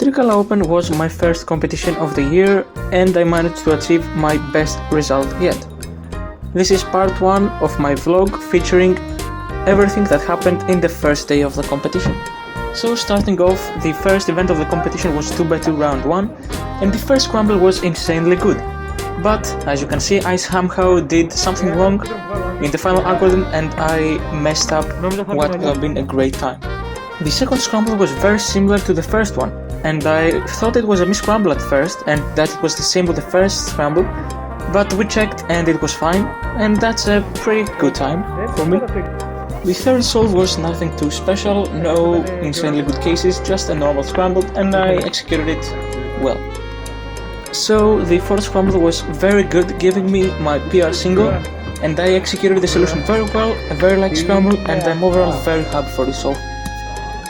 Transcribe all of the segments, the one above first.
Trikala Open was my first competition of the year and I managed to achieve my best result yet. This is part 1 of my vlog featuring everything that happened in the first day of the competition. So starting off, the first event of the competition was 2x2 round 1 and the first scramble was insanely good. But as you can see, I somehow did something wrong in the final algorithm and I messed up what would have been a great time. The second scramble was very similar to the first one, and I thought it was a miscramble at first and that it was the same with the first scramble, but we checked and it was fine, and that's a pretty good time for me. The third solve was nothing too special, no insanely good cases, just a normal scramble, and I executed it well. So the fourth scramble was very good, giving me my PR single, and I executed the solution very well, a very light scramble, and I'm overall very happy for the solve.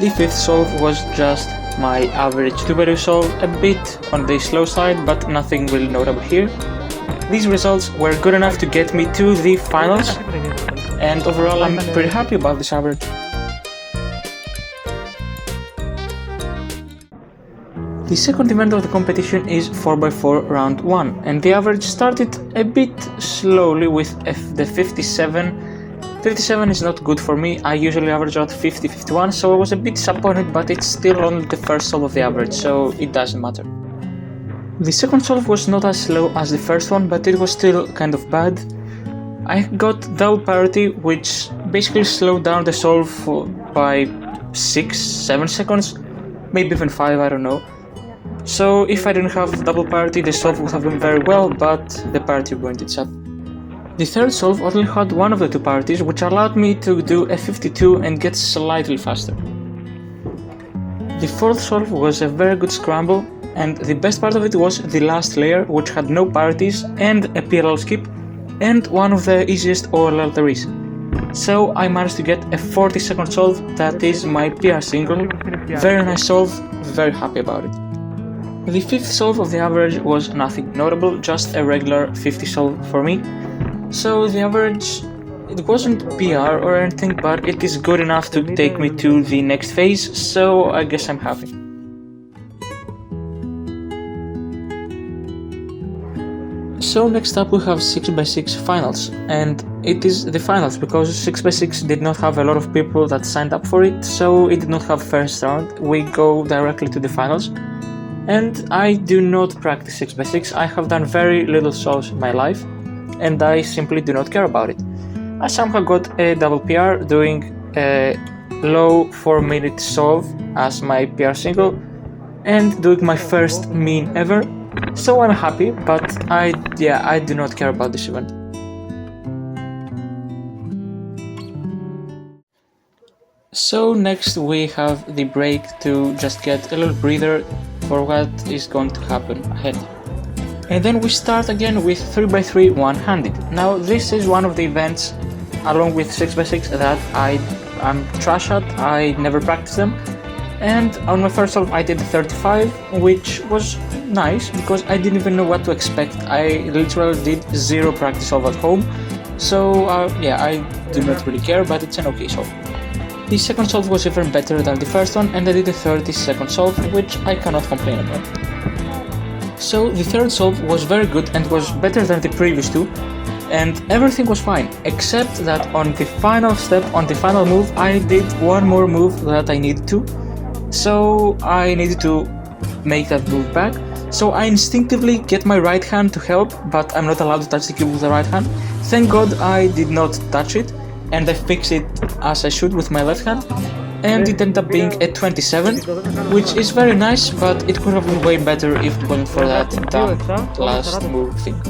The fifth solve was just my average 2x2 solve, a bit on the slow side, but nothing really notable here. These results were good enough to get me to the finals, and overall I'm pretty happy about this average. The second event of the competition is 4x4 round 1, and the average started a bit slowly with the 57. 57 is not good for me, I usually average out 50-51, so I was a bit disappointed, but it's still only the first solve of the average, so it doesn't matter. The second solve was not as slow as the first one, but it was still kind of bad. I got double parity, which basically slowed down the solve by 6-7 seconds, maybe even 5, I don't know. So if I didn't have double parity, the solve would have been very well, but the parity ruined itself. The third solve only had one of the two parities, which allowed me to do a 52 and get slightly faster. The fourth solve was a very good scramble, and the best part of it was the last layer, which had no parities and a PLL skip, and one of the easiest OLL there is. So I managed to get a 40-second solve that is my PR single. Very nice solve, very happy about it. The fifth solve of the average was nothing notable, just a regular 50 solve for me. So the average, it wasn't PR or anything, but it is good enough to take me to the next phase, so I guess I'm happy. So next up we have 6x6 finals, and it is the finals because 6x6 did not have a lot of people that signed up for it, so it did not have first round. We go directly to the finals. And I do not practice 6x6, I have done very little solves in my life, and I simply do not care about it. I somehow got a double PR doing a low 4-minute solve as my PR single, and doing my first mean ever, so I'm happy, but I do not care about this event. So next we have the break to just get a little breather for what is going to happen ahead. And then we start again with 3x3 one-handed. Now this is one of the events along with 6x6 that I'm trash at, I never practice them. And on my first solve I did 35, which was nice because I didn't even know what to expect. I literally did 0 practice solve at home, so I do not really care, but it's an okay solve. The second solve was even better than the first one, and I did a 30-second solve, which I cannot complain about. So the third solve was very good and was better than the previous two, and everything was fine, except that on the final step, on the final move, I did one more move that I needed to. So I needed to make that move back. So I instinctively get my right hand to help, but I'm not allowed to touch the cube with the right hand. Thank God I did not touch it, and I fixed it as I should with my left hand, and it ended up being a 27, which is very nice, but it could have been way better if it wasn't for that dumb last move thing.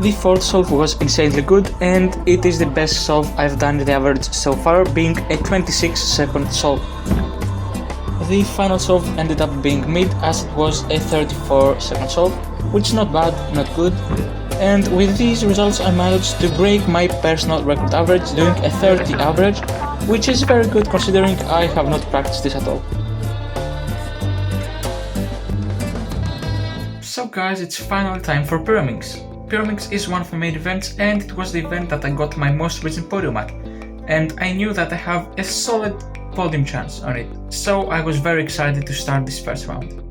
The fourth solve was insanely good, and it is the best solve I've done in the average so far, being a 26-second solve. The final solve ended up being mid, as it was a 34-second solve, which is not bad, not good. And with these results I managed to break my personal record average, doing a 30 average, which is very good considering I have not practiced this at all. So guys, it's finally time for Pyraminx. Pyraminx is one of my main events, and it was the event that I got my most recent podium at. And I knew that I have a solid podium chance on it, so I was very excited to start this first round.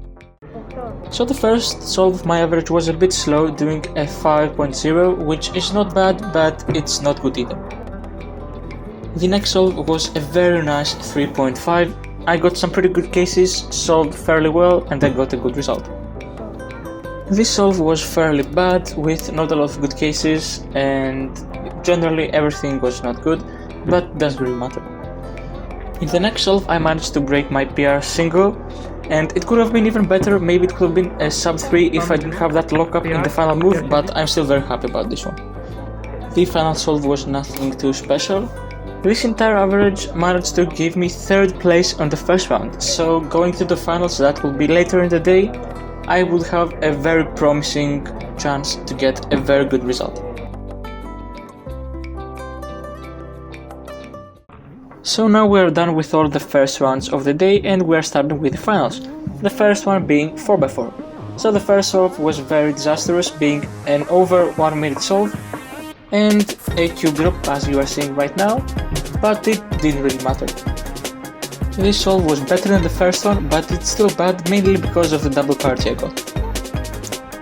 So the first solve of my average was a bit slow, doing a 5.0, which is not bad, but it's not good either. The next solve was a very nice 3.5. I got some pretty good cases, solved fairly well, and I got a good result. This solve was fairly bad, with not a lot of good cases, and generally everything was not good, but doesn't really matter. In the next solve I managed to break my PR single, and it could have been even better. Maybe it could have been a sub 3 if I didn't have that lockup in the final move, but I'm still very happy about this one. The final solve was nothing too special. This entire average managed to give me 3rd place on the first round, so going to the finals, that will be later in the day, I would have a very promising chance to get a very good result. So now we are done with all the first rounds of the day and we are starting with the finals, the first one being 4x4. So the first solve was very disastrous, being an over 1 minute solve and a cube drop as you are seeing right now, but it didn't really matter. This solve was better than the first one, but it's still bad mainly because of the double party I got.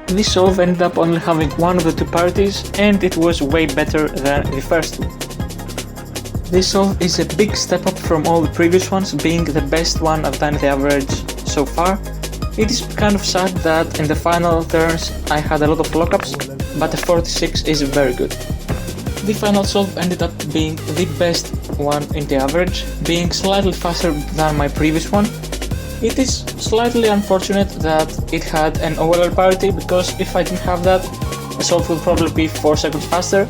This solve ended up only having one of the 2 parties and it was way better than the first two. This solve is a big step up from all the previous ones, being the best one I've done the average so far. It is kind of sad that in the final turns I had a lot of lockups, but a 46 is very good. The final solve ended up being the best one in the average, being slightly faster than my previous one. It is slightly unfortunate that it had an OLR parity, because if I didn't have that, the solve would probably be 4 seconds faster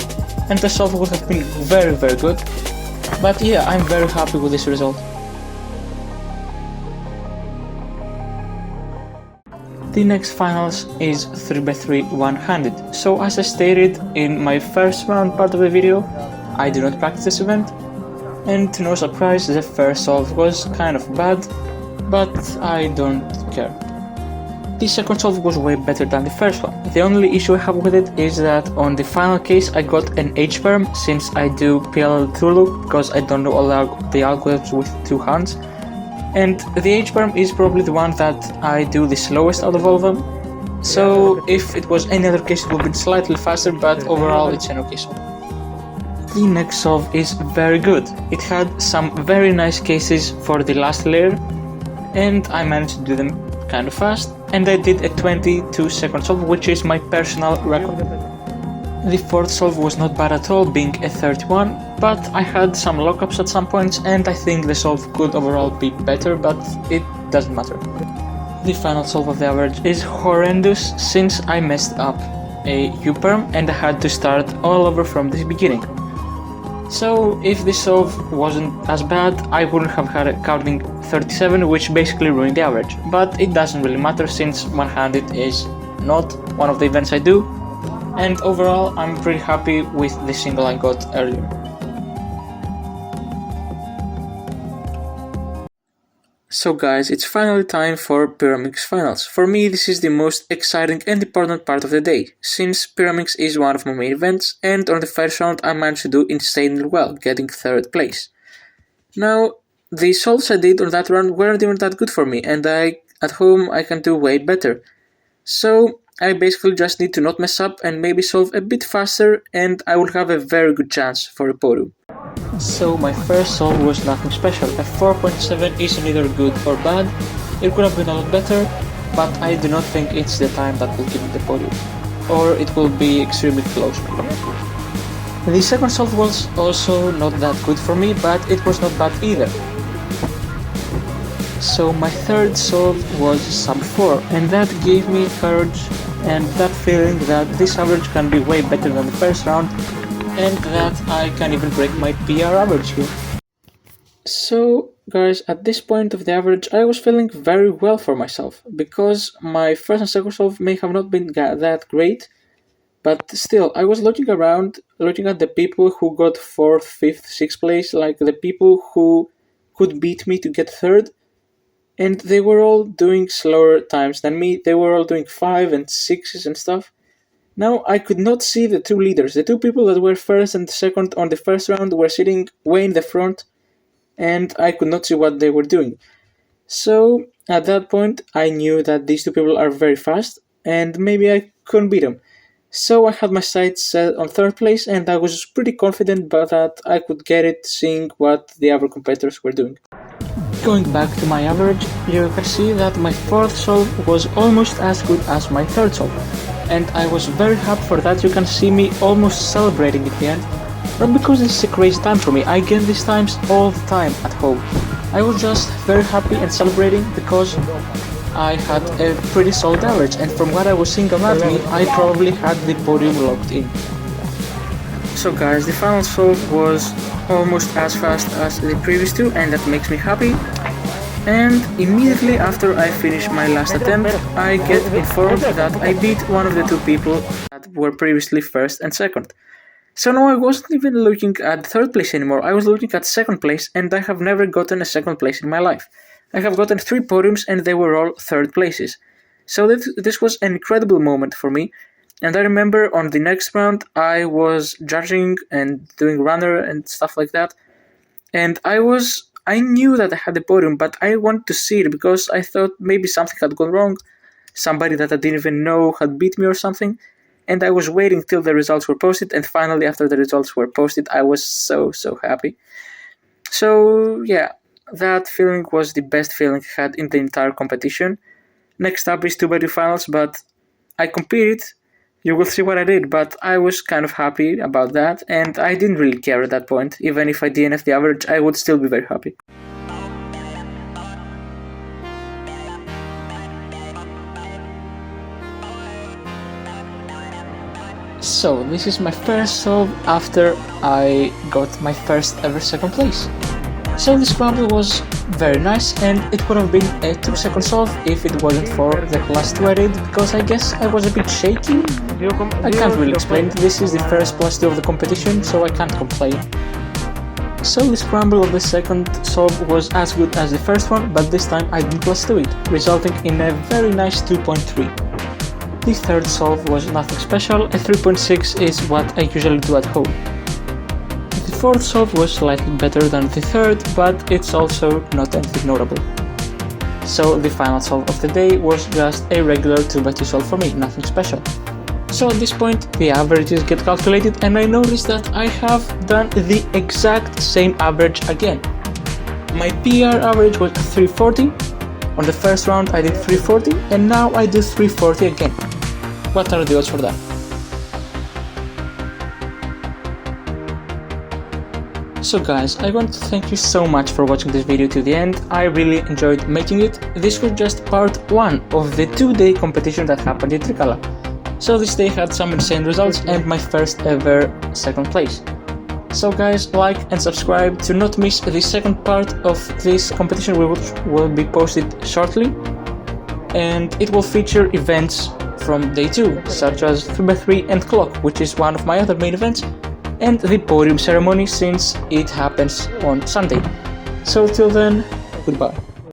and the solve would have been very good. But yeah, I'm very happy with this result. The next finals is 3x3 one-handed. So as I stated in my first round part of the video, I do not practice this event, and to no surprise the first solve was kind of bad, but I don't care. The second solve was way better than the first one. The only issue I have with it is that on the final case I got an H-perm, since I do PLL through loop, because I don't know all the algorithms with 2 hands. And the H-perm is probably the one that I do the slowest out of all of them. So if it was any other case it would be slightly faster, but overall it's an okay solve. The next solve is very good. It had some very nice cases for the last layer, and I managed to do them kind of fast, and I did a 22 second solve, which is my personal record. The fourth solve was not bad at all, being a 31, but I had some lockups at some points and I think the solve could overall be better, but it doesn't matter. The final solve of the average is horrendous, since I messed up a U-perm and I had to start all over from the beginning. So if this solve wasn't as bad, I wouldn't have had a counting 37, which basically ruined the average. But it doesn't really matter, since one-handed is not one of the events I do, and overall I'm pretty happy with the single I got earlier. So guys, it's finally time for Pyramix Finals. For me this is the most exciting and important part of the day, since Pyramix is one of my main events, and on the first round I managed to do insanely well, getting 3rd place. Now, the solves I did on that round weren't even that good for me, and at home I can do way better. So I basically just need to not mess up and maybe solve a bit faster, and I will have a very good chance for a podium. So my first solve was nothing special. A 4.7 isn't either good or bad. It could have been a lot better, but I do not think it's the time that will give me the podium, or it will be extremely close. The second solve was also not that good for me, but it was not bad either. So my third solve was sub 4, and that gave me courage and that feeling that this average can be way better than the first round, and that I can even break my PR average here. So guys, at this point of the average I was feeling very well for myself, because my first and second solve may have not been that great, but still I was looking around, looking at the people who got 4th, 5th, 6th place, like the people who could beat me to get 3rd, and they were all doing slower times than me. They were all doing 5 and 6s and stuff. Now I could not see the 2 leaders. The 2 people that were 1st and 2nd on the first round were sitting way in the front, and I could not see what they were doing. So at that point, I knew that these two people are very fast, and maybe I couldn't beat them. So I had my sights set on third place, and I was pretty confident about that I could get it, seeing what the other competitors were doing. Going back to my average, you can see that my fourth solve was almost as good as my third solve, and I was very happy for that. You can see me almost celebrating at the end, not because this is a crazy time for me. I get these times all the time at home. I was just very happy and celebrating because I had a pretty solid average, and from what I was seeing about me, I probably had the podium locked in. So guys, the final solve was almost as fast as the previous two, and that makes me happy. And immediately after I finish my last attempt, I get informed that I beat one of the two people that were previously first and second. So now I wasn't even looking at third place anymore, I was looking at second place, and I have never gotten a second place in my life. I have gotten 3 podiums and they were all third places. So this was an incredible moment for me. And I remember on the next round I was judging and doing runner and stuff like that. And I knew that I had the podium, but I wanted to see it because I thought maybe something had gone wrong. Somebody that I didn't even know had beat me or something. And I was waiting till the results were posted, and finally after the results were posted, I was so happy. So yeah, that feeling was the best feeling I had in the entire competition. Next up is 2x2 finals, but I competed. You will see what I did, but I was kind of happy about that, and I didn't really care at that point. Even if I DNF the average, I would still be very happy. So this is my first solve after I got my first ever second place. So this scramble was very nice, and it would have been a 2-second solve if it wasn't for the plus 2 I did, because I guess I was a bit shaky. I can't really explain it. This is the first plus 2 of the competition, so I can't complain. So the scramble of the second solve was as good as the first one, but this time I didn't plus 2 it, resulting in a very nice 2.3. The third solve was nothing special, a 3.6 is what I usually do at home. The fourth solve was slightly better than the third, but it's also not anything notable. So the final solve of the day was just a regular 2x2 solve for me, nothing special. So at this point the averages get calculated, and I noticed that I have done the exact same average again. My PR average was 340, on the first round I did 340, and now I do 340 again. What are the odds for that? So guys, I want to thank you so much for watching this video to the end. I really enjoyed making it. This was just part 1 of the 2-day competition that happened in Trikala. So this day had some insane results and my first ever second place. So guys, like and subscribe to not miss the second part of this competition, which will be posted shortly. And it will feature events from day 2, such as 3x3 and clock, which is one of my other main events, and the podium ceremony since it happens on Sunday. So till then, goodbye.